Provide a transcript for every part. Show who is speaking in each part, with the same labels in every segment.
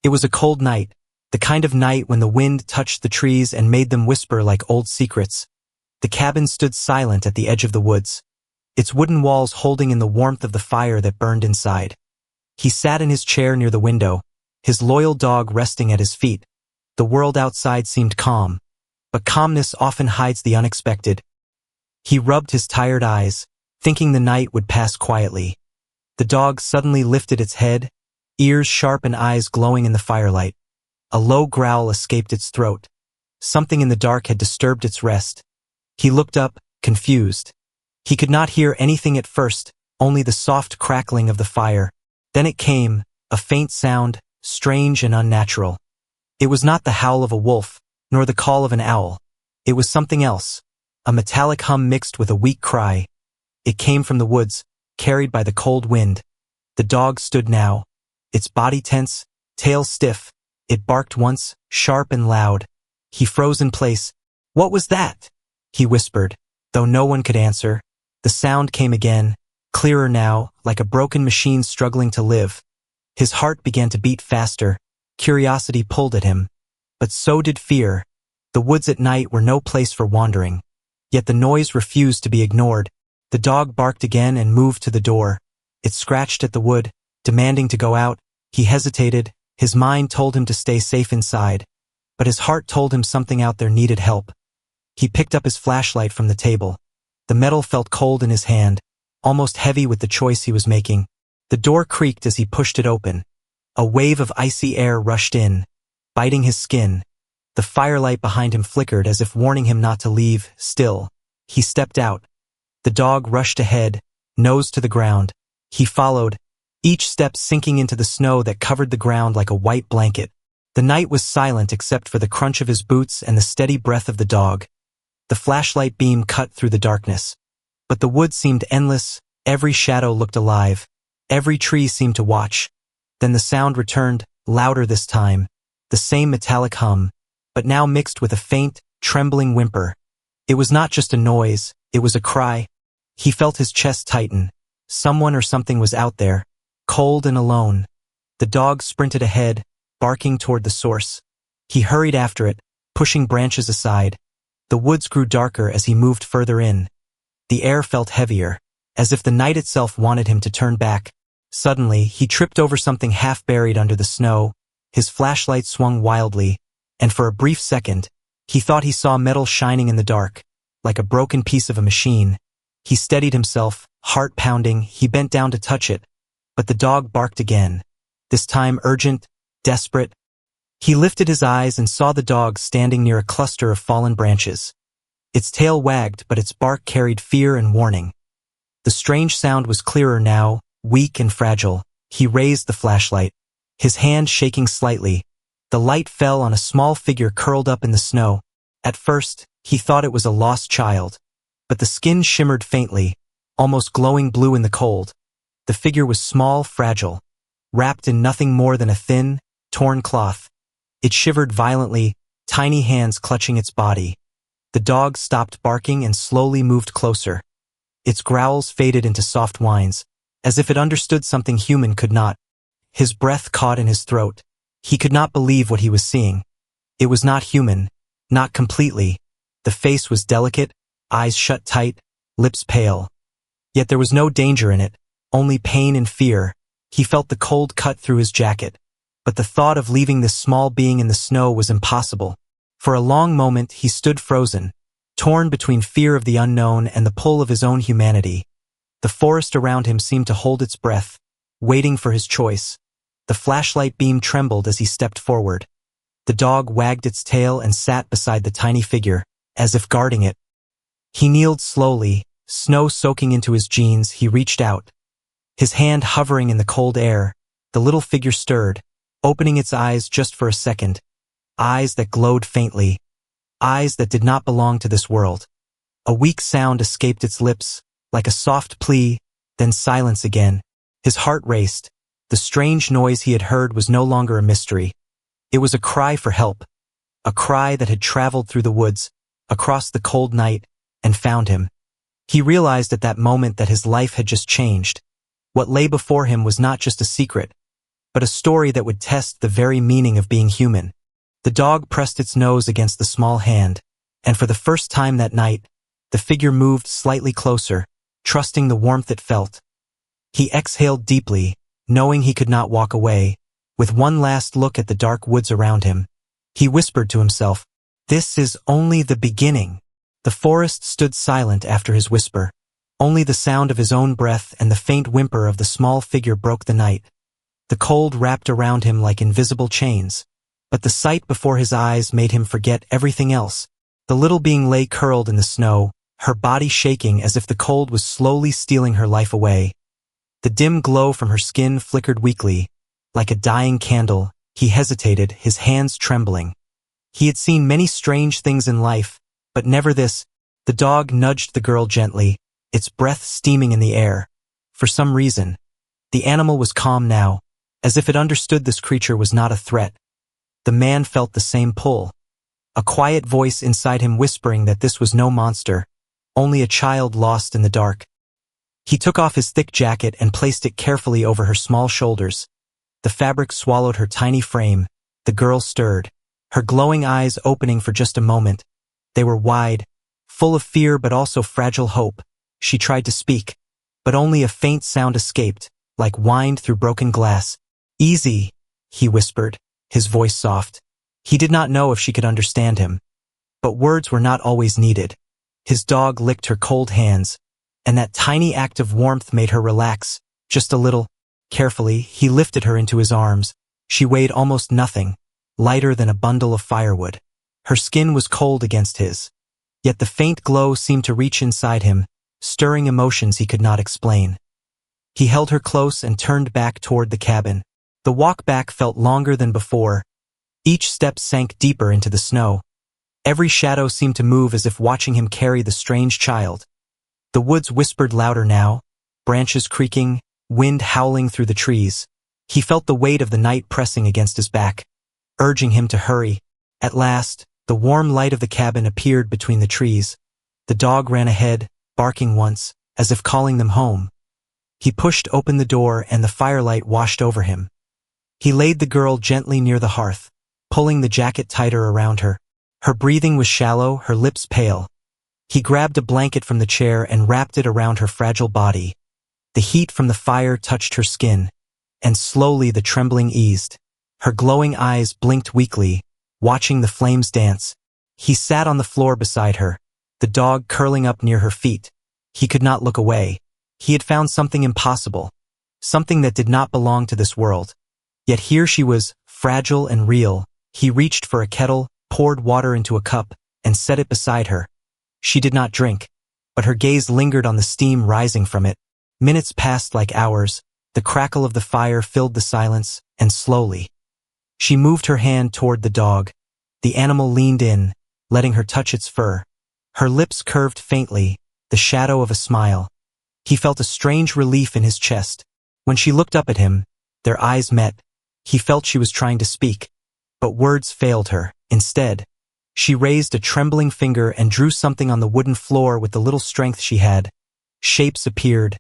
Speaker 1: It was a cold night, the kind of night when the wind touched the trees and made them whisper like old secrets. The cabin stood silent at the edge of the woods, its wooden walls holding in the warmth of the fire that burned inside. He sat in his chair near the window, his loyal dog resting at his feet. The world outside seemed calm, but calmness often hides the unexpected. He rubbed his tired eyes, thinking the night would pass quietly. The dog suddenly lifted its head, ears sharp and eyes glowing in the firelight. A low growl escaped its throat. Something in the dark had disturbed its rest. He looked up, confused. He could not hear anything at first, only the soft crackling of the fire. Then it came, a faint sound, strange and unnatural. It was not the howl of a wolf, nor the call of an owl. It was something else, a metallic hum mixed with a weak cry. It came from the woods, carried by the cold wind. The dog stood now, its body tense, tail stiff. It barked once, sharp and loud. He froze in place. "What was that?" he whispered, though no one could answer. The sound came again, clearer now, like a broken machine struggling to live. His heart began to beat faster. Curiosity pulled at him. But so did fear. The woods at night were no place for wandering. Yet the noise refused to be ignored. The dog barked again and moved to the door. It scratched at the wood, demanding to go out. He hesitated. His mind told him to stay safe inside, but his heart told him something out there needed help. He picked up his flashlight from the table. The metal felt cold in his hand, almost heavy with the choice he was making. The door creaked as he pushed it open. A wave of icy air rushed in, biting his skin. The firelight behind him flickered as if warning him not to leave. Still, he stepped out. The dog rushed ahead, nose to the ground. He followed, each step sinking into the snow that covered the ground like a white blanket. The night was silent except for the crunch of his boots and the steady breath of the dog. The flashlight beam cut through the darkness. But the woods seemed endless, every shadow looked alive. Every tree seemed to watch. Then the sound returned, louder this time. The same metallic hum, but now mixed with a faint, trembling whimper. It was not just a noise, it was a cry. He felt his chest tighten. Someone or something was out there, cold and alone. The dog sprinted ahead, barking toward the source. He hurried after it, pushing branches aside. The woods grew darker as he moved further in. The air felt heavier, as if the night itself wanted him to turn back. Suddenly, he tripped over something half buried under the snow. His flashlight swung wildly, and for a brief second, he thought he saw metal shining in the dark, like a broken piece of a machine. He steadied himself, heart pounding. He bent down to touch it, but the dog barked again, this time urgent, desperate. He lifted his eyes and saw the dog standing near a cluster of fallen branches. Its tail wagged, but its bark carried fear and warning. The strange sound was clearer now, weak and fragile. He raised the flashlight, his hand shaking slightly. The light fell on a small figure curled up in the snow. At first, he thought it was a lost child, but the skin shimmered faintly, almost glowing blue in the cold. The figure was small, fragile, wrapped in nothing more than a thin, torn cloth. It shivered violently, tiny hands clutching its body. The dog stopped barking and slowly moved closer. Its growls faded into soft whines, as if it understood something human could not. His breath caught in his throat. He could not believe what he was seeing. It was not human, not completely. The face was delicate, eyes shut tight, lips pale. Yet there was no danger in it, only pain and fear. He felt the cold cut through his jacket. But the thought of leaving this small being in the snow was impossible. For a long moment he stood frozen, torn between fear of the unknown and the pull of his own humanity. The forest around him seemed to hold its breath, waiting for his choice. The flashlight beam trembled as he stepped forward. The dog wagged its tail and sat beside the tiny figure, as if guarding it. He kneeled slowly, snow soaking into his jeans. He reached out, his hand hovering in the cold air. The little figure stirred, opening its eyes just for a second. Eyes that glowed faintly. Eyes that did not belong to this world. A weak sound escaped its lips, like a soft plea, then silence again. His heart raced. The strange noise he had heard was no longer a mystery. It was a cry for help. A cry that had traveled through the woods, across the cold night, and found him. He realized at that moment that his life had just changed. What lay before him was not just a secret. but a story that would test the very meaning of being human. The dog pressed its nose against the small hand, and for the first time that night, the figure moved slightly closer, trusting the warmth it felt. He exhaled deeply, knowing he could not walk away. With one last look at the dark woods around him, he whispered to himself, "This is only the beginning." The forest stood silent after his whisper. Only the sound of his own breath and the faint whimper of the small figure broke the night. The cold wrapped around him like invisible chains, but the sight before his eyes made him forget everything else. The little being lay curled in the snow, her body shaking as if the cold was slowly stealing her life away. The dim glow from her skin flickered weakly. Like a dying candle, he hesitated, his hands trembling. He had seen many strange things in life, but never this. The dog nudged the girl gently, its breath steaming in the air. For some reason, the animal was calm now, as if it understood this creature was not a threat. The man felt the same pull. A quiet voice inside him whispering that this was no monster, only a child lost in the dark. He took off his thick jacket and placed it carefully over her small shoulders. The fabric swallowed her tiny frame. The girl stirred, her glowing eyes opening for just a moment. They were wide, full of fear but also fragile hope. She tried to speak, but only a faint sound escaped, like whined through broken glass. "Easy," he whispered, his voice soft. He did not know if she could understand him, but words were not always needed. His dog licked her cold hands, and that tiny act of warmth made her relax, just a little. Carefully, he lifted her into his arms. She weighed almost nothing, lighter than a bundle of firewood. Her skin was cold against his, yet the faint glow seemed to reach inside him, stirring emotions he could not explain. He held her close and turned back toward the cabin. The walk back felt longer than before. Each step sank deeper into the snow. Every shadow seemed to move as if watching him carry the strange child. The woods whispered louder now, branches creaking, wind howling through the trees. He felt the weight of the night pressing against his back, urging him to hurry. At last, the warm light of the cabin appeared between the trees. The dog ran ahead, barking once, as if calling them home. He pushed open the door and the firelight washed over him. He laid the girl gently near the hearth, pulling the jacket tighter around her. Her breathing was shallow, her lips pale. He grabbed a blanket from the chair and wrapped it around her fragile body. The heat from the fire touched her skin, and slowly the trembling eased. Her glowing eyes blinked weakly, watching the flames dance. He sat on the floor beside her, the dog curling up near her feet. He could not look away. He had found something impossible, something that did not belong to this world. Yet here she was, fragile and real. He reached for a kettle, poured water into a cup, and set it beside her. She did not drink, but her gaze lingered on the steam rising from it. Minutes passed like hours. The crackle of the fire filled the silence, and slowly, she moved her hand toward the dog. The animal leaned in, letting her touch its fur. Her lips curved faintly, the shadow of a smile. He felt a strange relief in his chest. When she looked up at him, their eyes met. He felt she was trying to speak, but words failed her. Instead, she raised a trembling finger and drew something on the wooden floor with the little strength she had. Shapes appeared,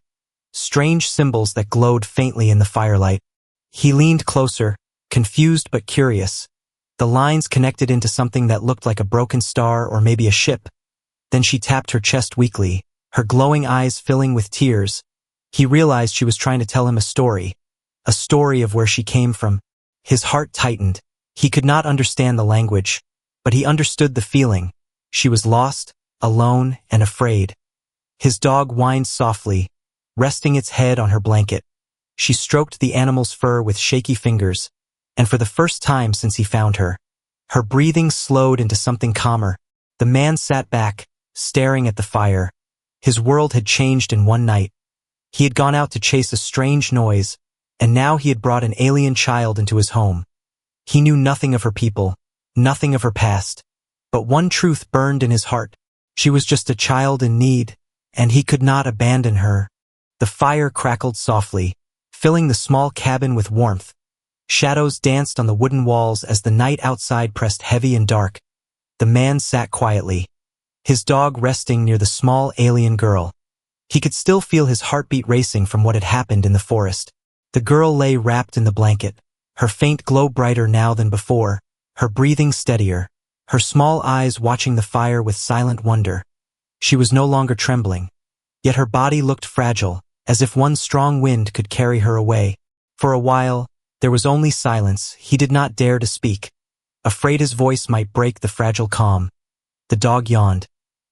Speaker 1: strange symbols that glowed faintly in the firelight. He leaned closer, confused but curious. The lines connected into something that looked like a broken star or maybe a ship. Then she tapped her chest weakly, her glowing eyes filling with tears. He realized she was trying to tell him a story of where she came from. His heart tightened. He could not understand the language, but he understood the feeling. She was lost, alone, and afraid. His dog whined softly, resting its head on her blanket. She stroked the animal's fur with shaky fingers, and for the first time since he found her, her breathing slowed into something calmer. The man sat back, staring at the fire. His world had changed in one night. He had gone out to chase a strange noise, and now he had brought an alien child into his home. He knew nothing of her people, nothing of her past, but one truth burned in his heart. She was just a child in need, and he could not abandon her. The fire crackled softly, filling the small cabin with warmth. Shadows danced on the wooden walls as the night outside pressed heavy and dark. The man sat quietly, his dog resting near the small alien girl. He could still feel his heartbeat racing from what had happened in the forest. The girl lay wrapped in the blanket, her faint glow brighter now than before, her breathing steadier, her small eyes watching the fire with silent wonder. She was no longer trembling, yet her body looked fragile, as if one strong wind could carry her away. For a while, there was only silence. He did not dare to speak, afraid his voice might break the fragile calm. The dog yawned,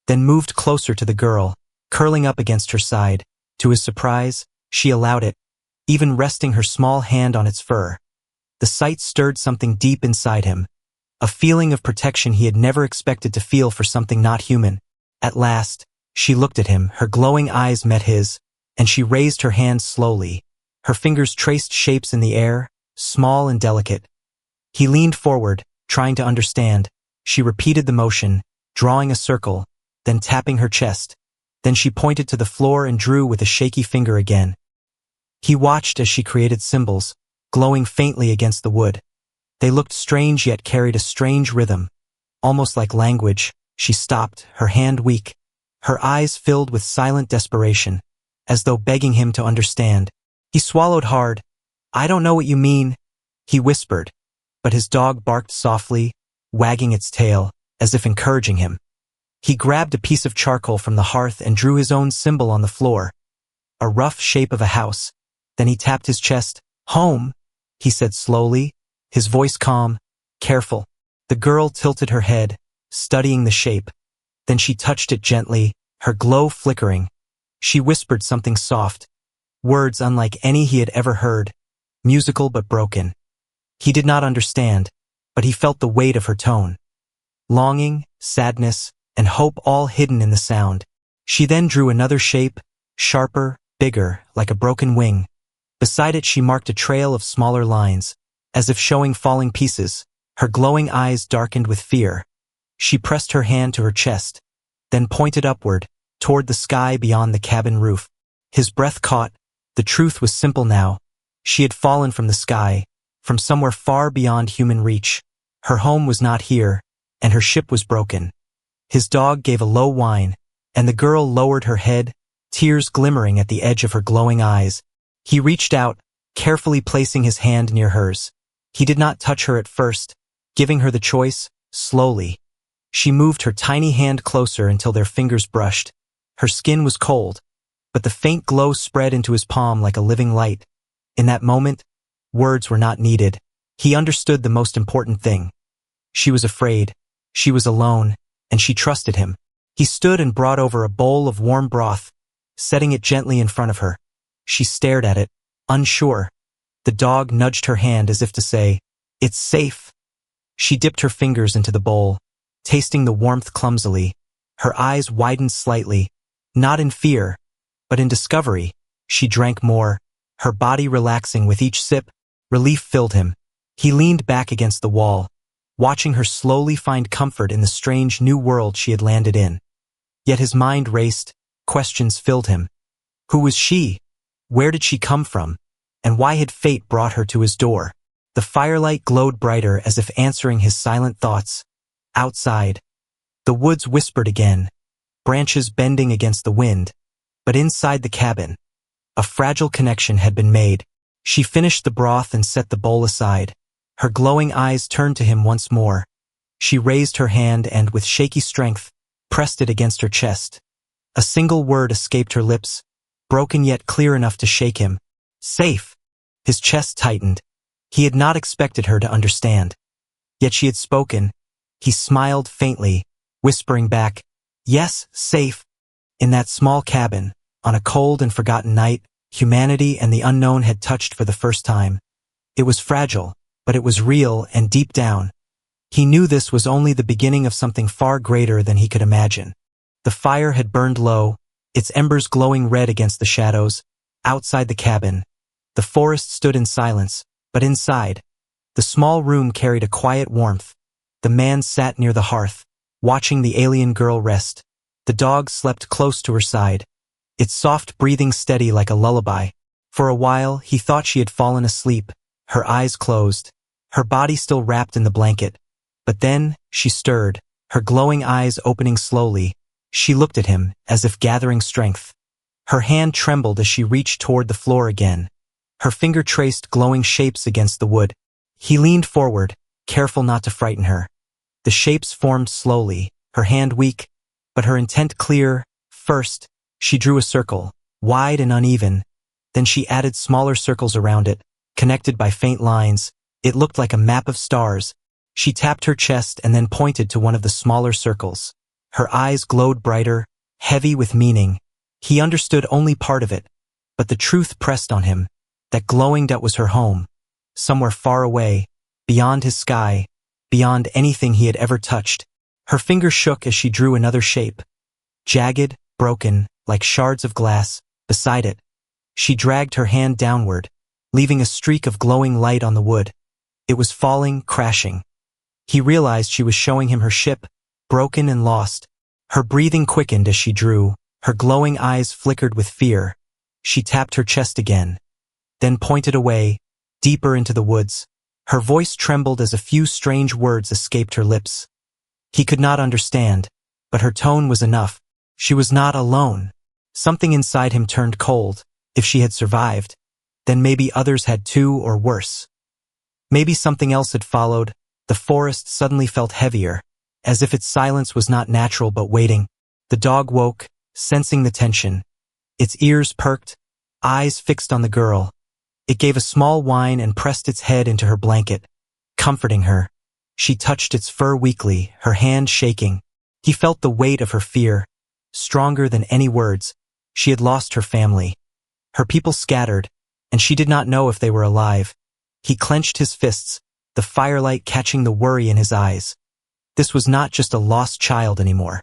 Speaker 1: then moved closer to the girl, curling up against her side. To his surprise, she allowed it, even resting her small hand on its fur. The sight stirred something deep inside him, a feeling of protection he had never expected to feel for something not human. At last, she looked at him, her glowing eyes met his, and she raised her hand slowly. Her fingers traced shapes in the air, small and delicate. He leaned forward, trying to understand. She repeated the motion, drawing a circle, then tapping her chest. Then she pointed to the floor and drew with a shaky finger again. He watched as she created symbols, glowing faintly against the wood. They looked strange yet carried a strange rhythm. Almost like language, she stopped, her hand weak, her eyes filled with silent desperation, as though begging him to understand. He swallowed hard. "I don't know what you mean," he whispered, but his dog barked softly, wagging its tail, as if encouraging him. He grabbed a piece of charcoal from the hearth and drew his own symbol on the floor, a rough shape of a house. Then he tapped his chest. "Home," he said slowly, his voice calm, careful. The girl tilted her head, studying the shape. Then she touched it gently, her glow flickering. She whispered something soft, words unlike any he had ever heard, musical but broken. He did not understand, but he felt the weight of her tone. Longing, sadness, and hope all hidden in the sound. She then drew another shape, sharper, bigger, like a broken wing. Beside it she marked a trail of smaller lines, as if showing falling pieces. Her glowing eyes darkened with fear. She pressed her hand to her chest, then pointed upward, toward the sky beyond the cabin roof. His breath caught. The truth was simple now. She had fallen from the sky, from somewhere far beyond human reach. Her home was not here, and her ship was broken. His dog gave a low whine, and the girl lowered her head, tears glimmering at the edge of her glowing eyes. He reached out, carefully placing his hand near hers. He did not touch her at first, giving her the choice, slowly. She moved her tiny hand closer until their fingers brushed. Her skin was cold, but the faint glow spread into his palm like a living light. In that moment, words were not needed. He understood the most important thing. She was afraid, she was alone, and she trusted him. He stood and brought over a bowl of warm broth, setting it gently in front of her. She stared at it, unsure. The dog nudged her hand as if to say, "It's safe." She dipped her fingers into the bowl, tasting the warmth clumsily. Her eyes widened slightly, not in fear, but in discovery. She drank more, her body relaxing with each sip. Relief filled him. He leaned back against the wall, watching her slowly find comfort in the strange new world she had landed in. Yet his mind raced, questions filled him. Who was she? Where did she come from? And why had fate brought her to his door? The firelight glowed brighter as if answering his silent thoughts. Outside, the woods whispered again, branches bending against the wind. But inside the cabin, a fragile connection had been made. She finished the broth and set the bowl aside. Her glowing eyes turned to him once more. She raised her hand and, with shaky strength, pressed it against her chest. A single word escaped her lips, broken yet clear enough to shake him. "Safe." His chest tightened. He had not expected her to understand. Yet she had spoken. He smiled faintly, whispering back, "Yes, safe." In that small cabin, on a cold and forgotten night, humanity and the unknown had touched for the first time. It was fragile, but it was real, and deep down, he knew this was only the beginning of something far greater than he could imagine. The fire had burned low, its embers glowing red against the shadows. Outside the cabin, the forest stood in silence, but inside, the small room carried a quiet warmth. The man sat near the hearth, watching the alien girl rest. The dog slept close to her side, its soft breathing steady like a lullaby. For a while, he thought she had fallen asleep, her eyes closed, her body still wrapped in the blanket. But then, she stirred, her glowing eyes opening slowly. She looked at him, as if gathering strength. Her hand trembled as she reached toward the floor again. Her finger traced glowing shapes against the wood. He leaned forward, careful not to frighten her. The shapes formed slowly, her hand weak, but her intent clear. First, she drew a circle, wide and uneven. Then she added smaller circles around it, connected by faint lines. It looked like a map of stars. She tapped her chest and then pointed to one of the smaller circles. Her eyes glowed brighter, heavy with meaning. He understood only part of it, but the truth pressed on him. That glowing dot was her home, somewhere far away, beyond his sky, beyond anything he had ever touched. Her finger shook as she drew another shape. Jagged, broken, like shards of glass, beside it. She dragged her hand downward, leaving a streak of glowing light on the wood. It was falling, crashing. He realized she was showing him her ship, broken and lost. Her breathing quickened as she drew. Her glowing eyes flickered with fear. She tapped her chest again, then pointed away, deeper into the woods. Her voice trembled as a few strange words escaped her lips. He could not understand, but her tone was enough. She was not alone. Something inside him turned cold. If she had survived, then maybe others had too, or worse. Maybe something else had followed. The forest suddenly felt heavier, as if its silence was not natural but waiting. The dog woke, sensing the tension. Its ears perked, eyes fixed on the girl. It gave a small whine and pressed its head into her blanket, comforting her. She touched its fur weakly, her hand shaking. He felt the weight of her fear, stronger than any words. She had lost her family. Her people scattered, and she did not know if they were alive. He clenched his fists, the firelight catching the worry in his eyes. This was not just a lost child anymore.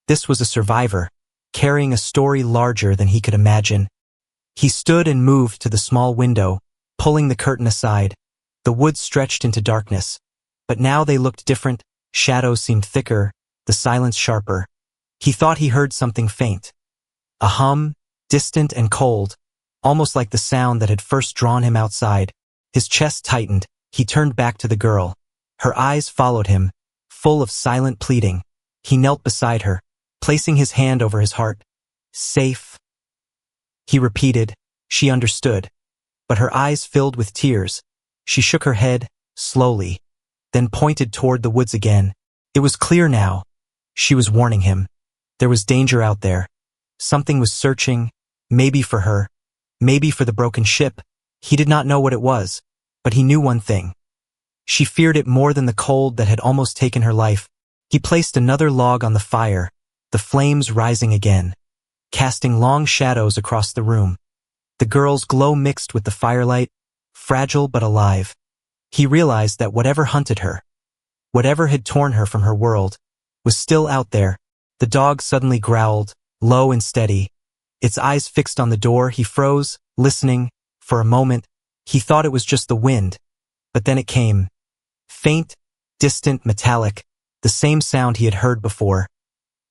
Speaker 1: This was a survivor, carrying a story larger than he could imagine. He stood and moved to the small window, pulling the curtain aside. The woods stretched into darkness, but now they looked different. Shadows seemed thicker, the silence sharper. He thought he heard something faint. A hum, distant and cold, almost like the sound that had first drawn him outside. His chest tightened. He turned back to the girl. Her eyes followed him, full of silent pleading. He knelt beside her, placing his hand over his heart. Safe, he repeated. She understood, but her eyes filled with tears. She shook her head, slowly, then pointed toward the woods again. It was clear now. She was warning him. There was danger out there. Something was searching, maybe for her, maybe for the broken ship. He did not know what it was, but he knew one thing. She feared it more than the cold that had almost taken her life. He placed another log on the fire, the flames rising again, casting long shadows across the room. The girl's glow mixed with the firelight, fragile but alive. He realized that whatever hunted her, whatever had torn her from her world, was still out there. The dog suddenly growled, low and steady. Its eyes fixed on the door. He froze, listening. For a moment, he thought it was just the wind, but then it came. Faint, distant, metallic, the same sound he had heard before.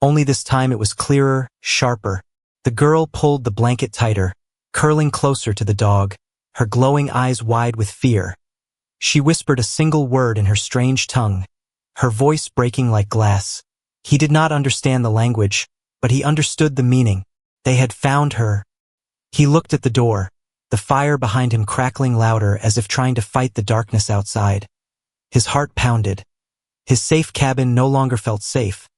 Speaker 1: Only this time it was clearer, sharper. The girl pulled the blanket tighter, curling closer to the dog, her glowing eyes wide with fear. She whispered a single word in her strange tongue, her voice breaking like glass. He did not understand the language, but he understood the meaning. They had found her. He looked at the door, the fire behind him crackling louder as if trying to fight the darkness outside. His heart pounded. His safe cabin no longer felt safe.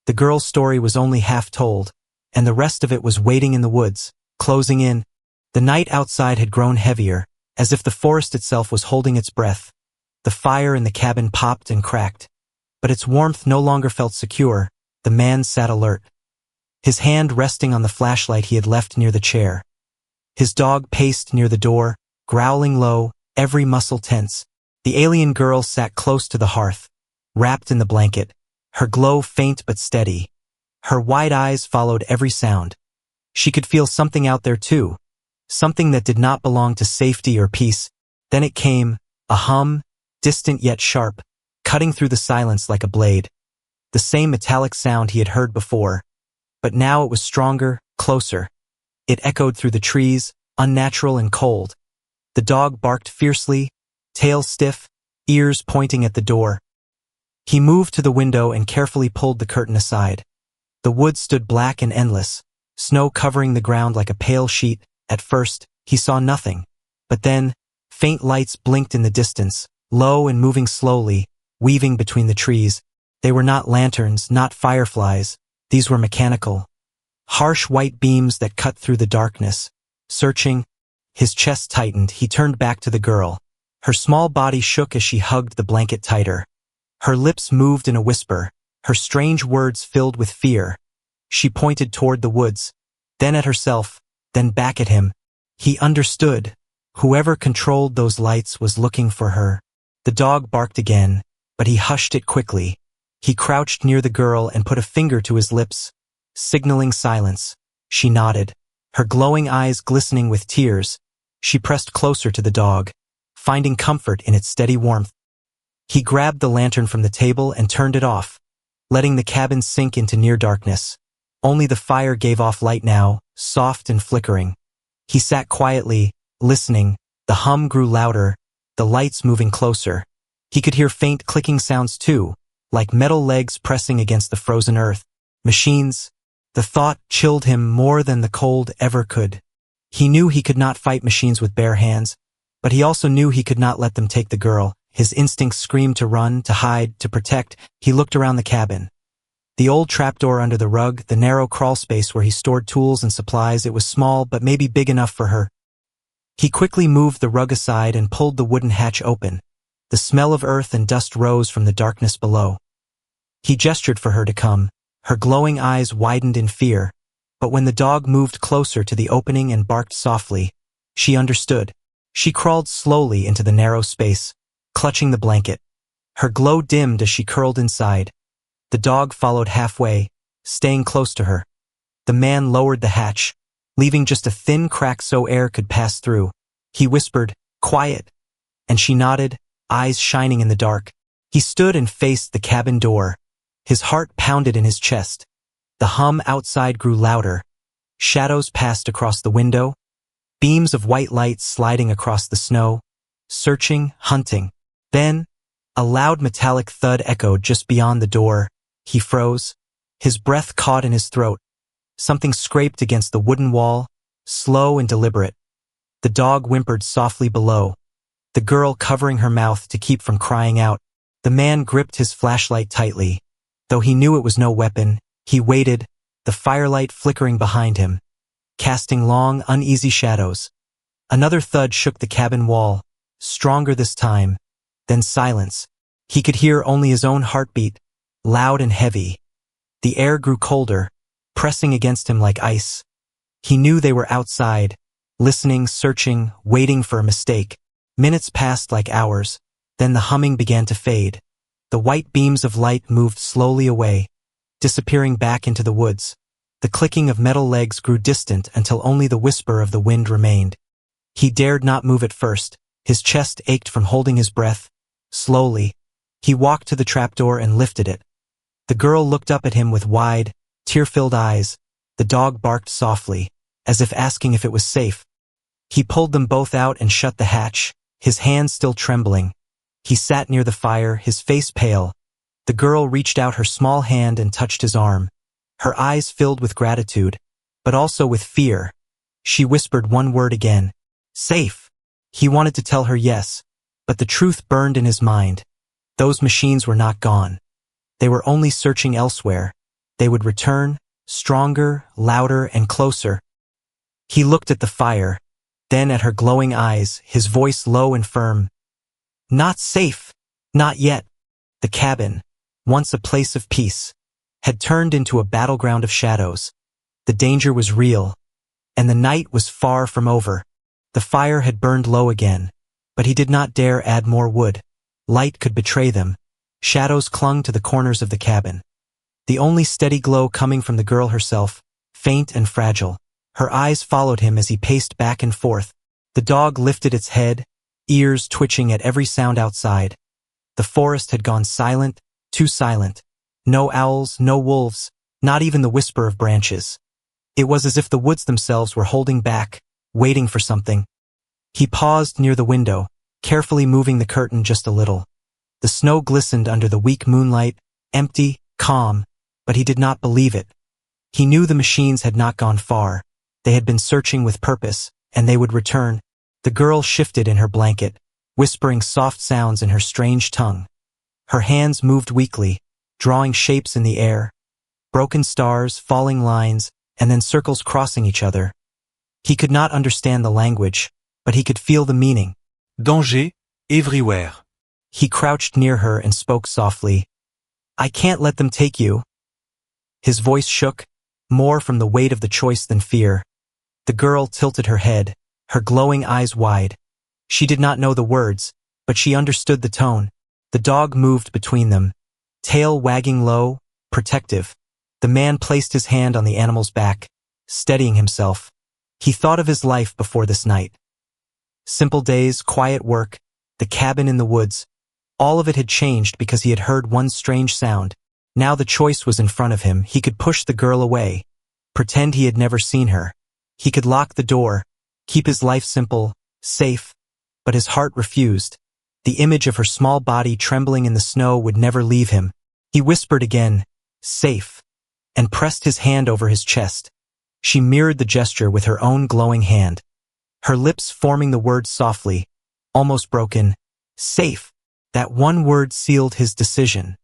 Speaker 1: The girl's story was only half told, and the rest of it was waiting in the woods, closing in. The night outside had grown heavier, as if the forest itself was holding its breath. The fire in the cabin popped and cracked, but its warmth no longer felt secure. The man sat alert, his hand resting on the flashlight he had left near the chair. His dog paced near the door, growling low, every muscle tense. The alien girl sat close to the hearth, wrapped in the blanket, her glow faint but steady. Her wide eyes followed every sound. She could feel something out there too, something that did not belong to safety or peace. Then it came, a hum, distant yet sharp, cutting through the silence like a blade. The same metallic sound he had heard before, but now it was stronger, closer. It echoed through the trees, unnatural and cold. The dog barked fiercely, tail stiff, ears pointing at the door. He moved to the window and carefully pulled the curtain aside. The woods stood black and endless, snow covering the ground like a pale sheet. At first, he saw nothing. But then, faint lights blinked in the distance, low and moving slowly, weaving between the trees. They were not lanterns, not fireflies. These were mechanical. Harsh white beams that cut through the darkness. Searching, his chest tightened, he turned back to the girl. Her small body shook as she hugged the blanket tighter. Her lips moved in a whisper, her strange words filled with fear. She pointed toward the woods, then at herself, then back at him. He understood. Whoever controlled those lights was looking for her. The dog barked again, but he hushed it quickly. He crouched near the girl and put a finger to his lips, signaling silence. She nodded, her glowing eyes glistening with tears. She pressed closer to the dog, finding comfort in its steady warmth. He grabbed the lantern from the table and turned it off, letting the cabin sink into near darkness. Only the fire gave off light now, soft and flickering. He sat quietly, listening. The hum grew louder, the lights moving closer. He could hear faint clicking sounds too, like metal legs pressing against the frozen earth. Machines. The thought chilled him more than the cold ever could. He knew he could not fight machines with bare hands, but he also knew he could not let them take the girl. His instincts screamed to run, to hide, to protect. He looked around the cabin. The old trapdoor under the rug, the narrow crawl space where he stored tools and supplies, it was small but maybe big enough for her. He quickly moved the rug aside and pulled the wooden hatch open. The smell of earth and dust rose from the darkness below. He gestured for her to come. Her glowing eyes widened in fear, but when the dog moved closer to the opening and barked softly, she understood. She crawled slowly into the narrow space, clutching the blanket. Her glow dimmed as she curled inside. The dog followed halfway, staying close to her. The man lowered the hatch, leaving just a thin crack so air could pass through. He whispered, "Quiet," and she nodded, eyes shining in the dark. He stood and faced the cabin door. His heart pounded in his chest. The hum outside grew louder. Shadows passed across the window, beams of white light sliding across the snow, searching, hunting. Then, a loud metallic thud echoed just beyond the door. He froze. His breath caught in his throat. Something scraped against the wooden wall, slow and deliberate. The dog whimpered softly below, the girl covering her mouth to keep from crying out. The man gripped his flashlight tightly. Though he knew it was no weapon, he waited, the firelight flickering behind him, casting long, uneasy shadows. Another thud shook the cabin wall, stronger this time. Then silence. He could hear only his own heartbeat, loud and heavy. The air grew colder, pressing against him like ice. He knew they were outside, listening, searching, waiting for a mistake. Minutes passed like hours, then the humming began to fade. The white beams of light moved slowly away, disappearing back into the woods. The clicking of metal legs grew distant until only the whisper of the wind remained. He dared not move at first. His chest ached from holding his breath. Slowly, he walked to the trapdoor and lifted it. The girl looked up at him with wide, tear-filled eyes. The dog barked softly, as if asking if it was safe. He pulled them both out and shut the hatch, his hands still trembling. He sat near the fire, his face pale. The girl reached out her small hand and touched his arm. Her eyes filled with gratitude, but also with fear. She whispered one word again. Safe. He wanted to tell her yes, but the truth burned in his mind. Those machines were not gone. They were only searching elsewhere. They would return, stronger, louder, and closer. He looked at the fire, then at her glowing eyes, his voice low and firm. Not safe. Not yet. The cabin, once a place of peace, had turned into a battleground of shadows. The danger was real, and the night was far from over. The fire had burned low again, but he did not dare add more wood. Light could betray them. Shadows clung to the corners of the cabin. The only steady glow coming from the girl herself, faint and fragile. Her eyes followed him as he paced back and forth. The dog lifted its head, ears twitching at every sound outside. The forest had gone silent, too silent. No owls, no wolves, not even the whisper of branches. It was as if the woods themselves were holding back, waiting for something. He paused near the window, carefully moving the curtain just a little. The snow glistened under the weak moonlight, empty, calm, but he did not believe it. He knew the machines had not gone far. They had been searching with purpose, and they would return. The girl shifted in her blanket, whispering soft sounds in her strange tongue. Her hands moved weakly, drawing shapes in the air, broken stars, falling lines, and then circles crossing each other. He could not understand the language, but he could feel the meaning.
Speaker 2: Danger, everywhere.
Speaker 1: He crouched near her and spoke softly. I can't let them take you. His voice shook, more from the weight of the choice than fear. The girl tilted her head, her glowing eyes wide. She did not know the words, but she understood the tone. The dog moved between them, tail wagging low, protective. The man placed his hand on the animal's back, steadying himself. He thought of his life before this night. Simple days, quiet work, the cabin in the woods. All of it had changed because he had heard one strange sound. Now the choice was in front of him. He could push the girl away, pretend he had never seen her. He could lock the door, keep his life simple, safe, but his heart refused. The image of her small body trembling in the snow would never leave him. He whispered again, safe, and pressed his hand over his chest. She mirrored the gesture with her own glowing hand, her lips forming the words softly, almost broken, safe. That one word sealed his decision.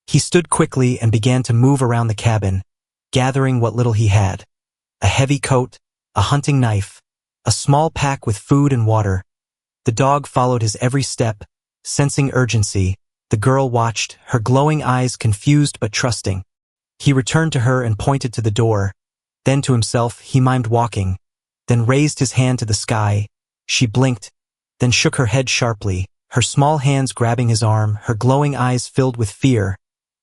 Speaker 1: He stood quickly and began to move around the cabin, gathering what little he had. A heavy coat, a hunting knife, a small pack with food and water. The dog followed his every step, sensing urgency. The girl watched, her glowing eyes confused but trusting. He returned to her and pointed to the door. Then to himself, he mimed walking, then raised his hand to the sky. She blinked, then shook her head sharply, her small hands grabbing his arm, her glowing eyes filled with fear.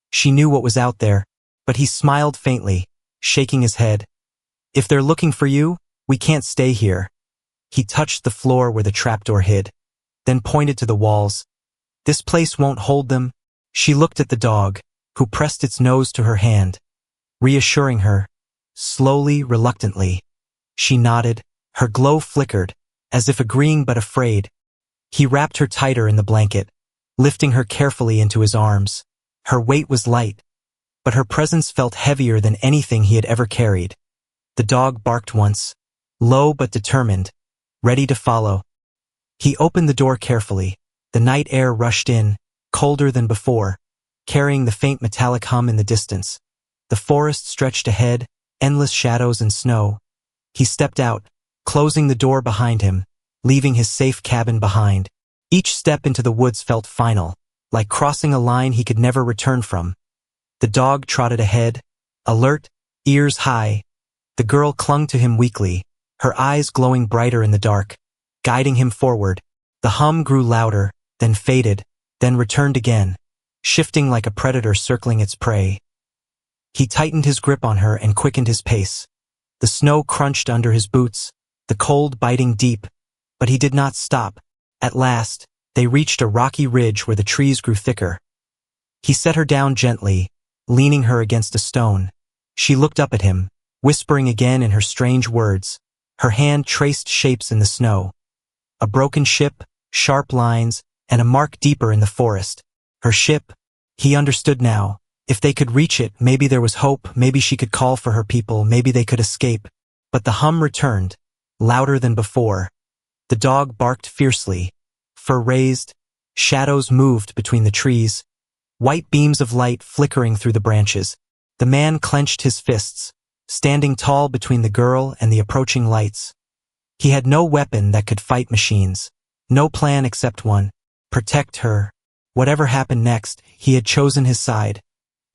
Speaker 1: She knew what was out there, but he smiled faintly, shaking his head. If they're looking for you, we can't stay here. He touched the floor where the trapdoor hid, then pointed to the walls. This place won't hold them. She looked at the dog, who pressed its nose to her hand, reassuring her, slowly, reluctantly. She nodded, her glow flickered, as if agreeing but afraid. He wrapped her tighter in the blanket, lifting her carefully into his arms. Her weight was light, but her presence felt heavier than anything he had ever carried. The dog barked once, low but determined, ready to follow. He opened the door carefully. The night air rushed in, colder than before, carrying the faint metallic hum in the distance. The forest stretched ahead, endless shadows and snow. He stepped out, closing the door behind him, leaving his safe cabin behind. Each step into the woods felt final, like crossing a line he could never return from. The dog trotted ahead, alert, ears high. The girl clung to him weakly, her eyes glowing brighter in the dark, guiding him forward. The hum grew louder, then faded, then returned again, shifting like a predator circling its prey. He tightened his grip on her and quickened his pace. The snow crunched under his boots, the cold biting deep, but he did not stop. At last, they reached a rocky ridge where the trees grew thicker. He set her down gently, leaning her against a stone. She looked up at him, whispering again in her strange words. Her hand traced shapes in the snow. A broken ship, sharp lines, and a mark deeper in the forest. Her ship, he understood now. If they could reach it, maybe there was hope, maybe she could call for her people, maybe they could escape. But the hum returned, louder than before. The dog barked fiercely, fur raised, shadows moved between the trees, white beams of light flickering through the branches. The man clenched his fists, standing tall between the girl and the approaching lights. He had no weapon that could fight machines, no plan except one: protect her. Whatever happened next, he had chosen his side.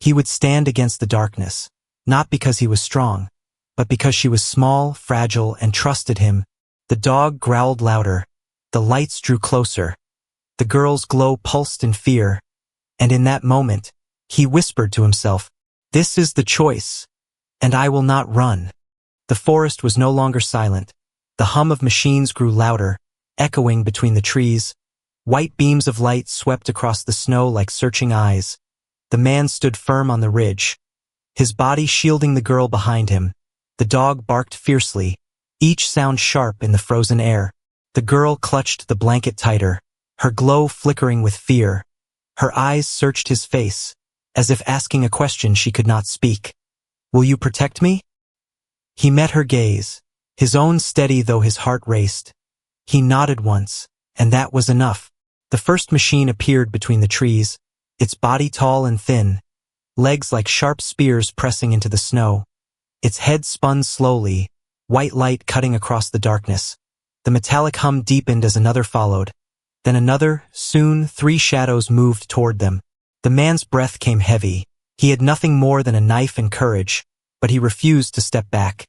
Speaker 1: He would stand against the darkness, not because he was strong, but because she was small, fragile, and trusted him. The dog growled louder. The lights drew closer. The girl's glow pulsed in fear, and in that moment, he whispered to himself, "This is the choice, and I will not run." The forest was no longer silent. The hum of machines grew louder, echoing between the trees. White beams of light swept across the snow like searching eyes. The man stood firm on the ridge, his body shielding the girl behind him. The dog barked fiercely, each sound sharp in the frozen air. The girl clutched the blanket tighter, her glow flickering with fear. Her eyes searched his face, as if asking a question she could not speak. "Will you protect me?" He met her gaze, his own steady though his heart raced. He nodded once, and that was enough. The first machine appeared between the trees, its body tall and thin, legs like sharp spears pressing into the snow. Its head spun slowly, white light cutting across the darkness. The metallic hum deepened as another followed. Then another, soon 3 shadows moved toward them. The man's breath came heavy. He had nothing more than a knife and courage, but he refused to step back.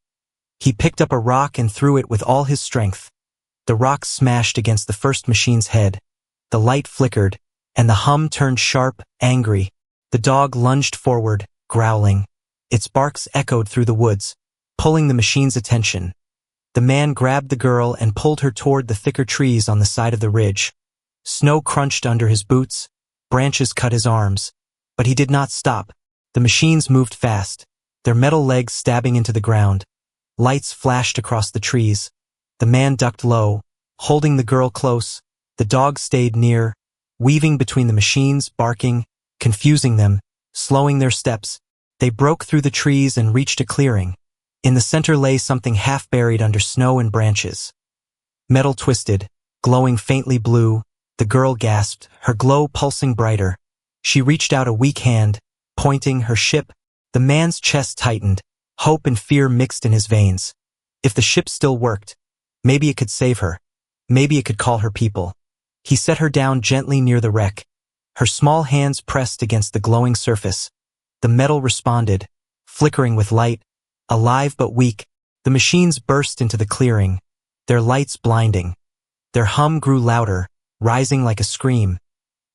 Speaker 1: He picked up a rock and threw it with all his strength. The rock smashed against the first machine's head. The light flickered, and the hum turned sharp, angry. The dog lunged forward, growling. Its barks echoed through the woods, pulling the machine's attention. The man grabbed the girl and pulled her toward the thicker trees on the side of the ridge. Snow crunched under his boots, branches cut his arms. But he did not stop. The machines moved fast, their metal legs stabbing into the ground. Lights flashed across the trees. The man ducked low, holding the girl close. The dog stayed near, weaving between the machines, barking, confusing them, slowing their steps. They broke through the trees and reached a clearing. In the center lay something half buried under snow and branches. Metal twisted, glowing faintly blue. The girl gasped, her glow pulsing brighter. She reached out a weak hand, pointing her ship. The man's chest tightened, hope and fear mixed in his veins. If the ship still worked, maybe it could save her. Maybe it could call her people. He set her down gently near the wreck. Her small hands pressed against the glowing surface. The metal responded, flickering with light, alive but weak. The machines burst into the clearing, their lights blinding. Their hum grew louder, rising like a scream.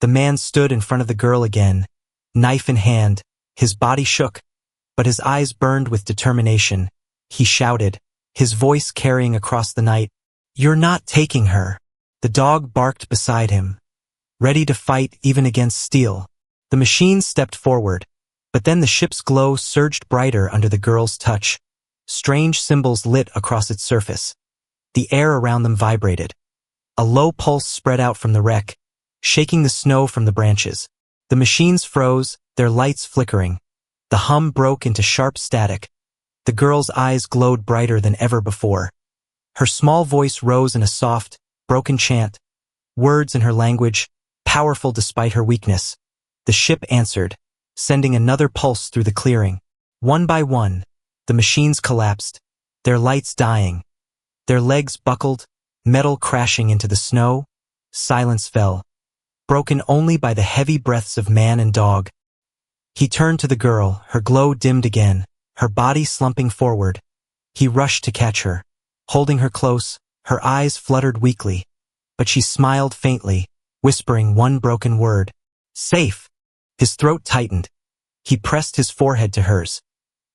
Speaker 1: The man stood in front of the girl again, knife in hand. His body shook, but his eyes burned with determination. He shouted, his voice carrying across the night, "You're not taking her." The dog barked beside him, ready to fight even against steel. The machine stepped forward, but then the ship's glow surged brighter under the girl's touch. Strange symbols lit across its surface. The air around them vibrated. A low pulse spread out from the wreck, shaking the snow from the branches. The machines froze, their lights flickering. The hum broke into sharp static. The girl's eyes glowed brighter than ever before. Her small voice rose in a soft, broken chant, words in her language, powerful despite her weakness. The ship answered, sending another pulse through the clearing. One by one, the machines collapsed, their lights dying. Their legs buckled, metal crashing into the snow. Silence fell, broken only by the heavy breaths of man and dog. He turned to the girl, her glow dimmed again, her body slumping forward. He rushed to catch her, holding her close. Her eyes fluttered weakly, but she smiled faintly, whispering one broken word, "Safe." His throat tightened. He pressed his forehead to hers,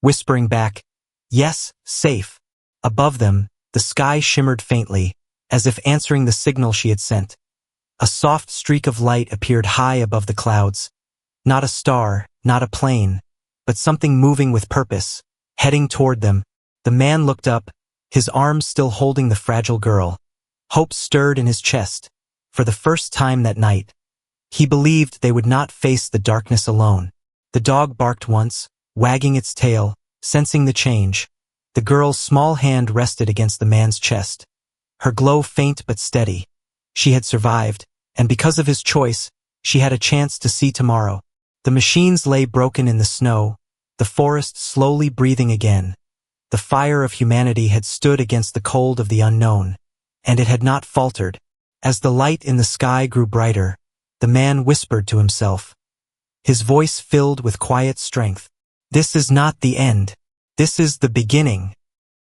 Speaker 1: whispering back, "Yes, safe." Above them, the sky shimmered faintly, as if answering the signal she had sent. A soft streak of light appeared high above the clouds. Not a star, not a plane, but something moving with purpose, heading toward them. The man looked up, his arms still holding the fragile girl. Hope stirred in his chest. For the first time that night, he believed they would not face the darkness alone. The dog barked once, wagging its tail, sensing the change. The girl's small hand rested against the man's chest. Her glow faint but steady. She had survived, and because of his choice, she had a chance to see tomorrow. The machines lay broken in the snow, the forest slowly breathing again. The fire of humanity had stood against the cold of the unknown, and it had not faltered. As the light in the sky grew brighter, the man whispered to himself, his voice filled with quiet strength, "This is not the end. This is the beginning."